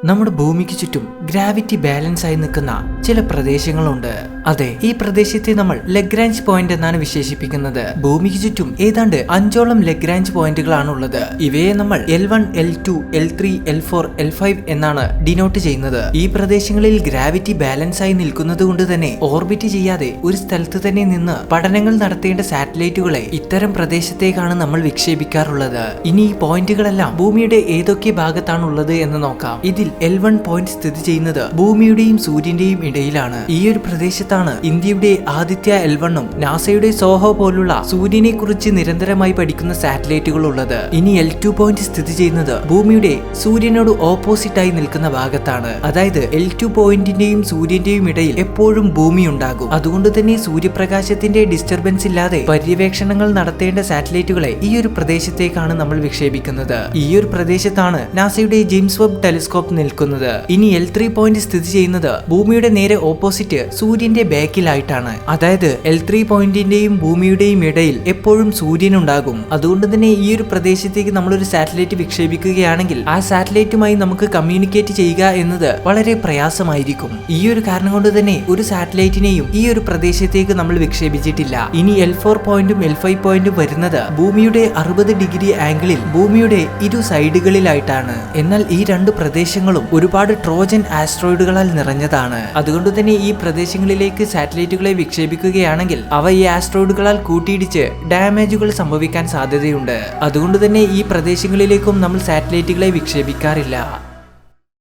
നമ്മുടെ ഭൂമിക്ക് ചുറ്റും ഗ്രാവിറ്റി ബാലൻസ് ആയി നിൽക്കുന്ന ചില പ്രദേശങ്ങളുണ്ട്. അതെ, ഈ പ്രദേശത്തെ നമ്മൾ ലഗ്രാഞ്ച് പോയിന്റ് എന്നാണ് വിശേഷിപ്പിക്കുന്നത്. ഭൂമിക്ക് ചുറ്റും ഏതാണ്ട് 5ഓളം ലഗ്രാഞ്ച് പോയിന്റുകളാണ് ഉള്ളത്. ഇവയെ നമ്മൾ L1, L2, L3, L4, L5 എന്നാണ് ഡിനോട്ട് ചെയ്യുന്നത്. ഈ പ്രദേശങ്ങളിൽ ഗ്രാവിറ്റി ബാലൻസ് ആയി നിൽക്കുന്നത് കൊണ്ട് തന്നെ ഓർബിറ്റ് ചെയ്യാതെ ഒരു സ്ഥലത്ത് തന്നെ നിന്ന് പഠനങ്ങൾ നടത്തേണ്ട സാറ്റലൈറ്റുകളെ ഇത്തരം പ്രദേശത്തേക്കാണ് നമ്മൾ വിക്ഷേപിക്കാറുള്ളത്. ഇനി ഈ പോയിന്റുകളെല്ലാം ഭൂമിയുടെ ഏതൊക്കെ ഭാഗത്താണുള്ളത് എന്ന് നോക്കാം. ഇതിൽ L1 പോയിന്റ് സ്ഥിതി ചെയ്യുന്നത് ഭൂമിയുടെയും സൂര്യന്റെയും ഇടയിലാണ്. ഈ ഒരു പ്രദേശത്താണ് ഇന്ത്യയുടെ ആദിത്യ L1ഉം നാസയുടെ സോഹോ പോലുള്ള സൂര്യനെ കുറിച്ച് നിരന്തരമായി പഠിക്കുന്ന സാറ്റലൈറ്റുകൾ ഉള്ളത്. ഇനി L2 പോയിന്റ് സ്ഥിതി ചെയ്യുന്നത് ഭൂമിയുടെ സൂര്യനോട് ഓപ്പോസിറ്റ് ആയി നിൽക്കുന്ന ഭാഗത്താണ്. അതായത് L2 പോയിന്റിന്റെയും സൂര്യന്റെയും ഇടയിൽ എപ്പോഴും ഭൂമി ഉണ്ടാകും. അതുകൊണ്ട് തന്നെ സൂര്യപ്രകാശത്തിന്റെ ഡിസ്റ്റർബൻസ് ഇല്ലാതെ പര്യവേക്ഷണങ്ങൾ നടത്തേണ്ട സാറ്റലൈറ്റുകളെ ഈ ഒരു പ്രദേശത്തേക്കാണ് നമ്മൾ വിക്ഷേപിക്കുന്നത്. ഈ ഒരു പ്രദേശത്താണ് നാസയുടെ ജെയിംസ് വെബ് ടെലിസ്കോപ്പ് നിൽക്കുന്നത്. ഇനി L3 പോയിന്റ് സ്ഥിതി ചെയ്യുന്നത് ഭൂമിയുടെ നേരെ ഓപ്പോസിറ്റ് സൂര്യന്റെ ബാക്കിലായിട്ടാണ്. അതായത് L3 പോയിന്റിന്റെയും ഭൂമിയുടെയും ഇടയിൽ എപ്പോഴും സൂര്യൻ ഉണ്ടാകും. അതുകൊണ്ട് തന്നെ ഈ ഒരു പ്രദേശത്തേക്ക് നമ്മളൊരു സാറ്റലൈറ്റ് വിക്ഷേപിക്കുകയാണെങ്കിൽ ആ സാറ്റലൈറ്റുമായി നമുക്ക് കമ്മ്യൂണിക്കേറ്റ് ചെയ്യുക എന്നത് വളരെ പ്രയാസമായിരിക്കും. ഈ ഒരു കാരണം കൊണ്ട് തന്നെ ഒരു സാറ്റലൈറ്റിനെയും ഈ ഒരു പ്രദേശത്തേക്ക് നമ്മൾ വിക്ഷേപിച്ചിട്ടില്ല. ഇനി L4 പോയിന്റും L5 പോയിന്റും വരുന്നത് ഭൂമിയുടെ 60 ഡിഗ്രി ആംഗിളിൽ ഭൂമിയുടെ ഇരു സൈഡുകളിലായിട്ടാണ്. എന്നാൽ ഈ രണ്ട് പ്രദേശങ്ങളും ഒരുപാട് ട്രോജൻ ആസ്ട്രോയിഡുകളാൽ നിറഞ്ഞതാണ്. അതുകൊണ്ട് തന്നെ ഈ പ്രദേശങ്ങളിലേക്ക് സാറ്റലൈറ്റുകളെ വിക്ഷേപിക്കുകയാണെങ്കിൽ അവ ഈ ആസ്ട്രോയിഡുകളാൽ കൂട്ടിയിടിച്ച് ഡാമേജുകൾ സംഭവിക്കാൻ സാധ്യതയുണ്ട്. അതുകൊണ്ട് തന്നെ ഈ പ്രദേശങ്ങളിലേക്കും നമ്മൾ സാറ്റലൈറ്റുകളെ വിക്ഷേപിക്കാറില്ല.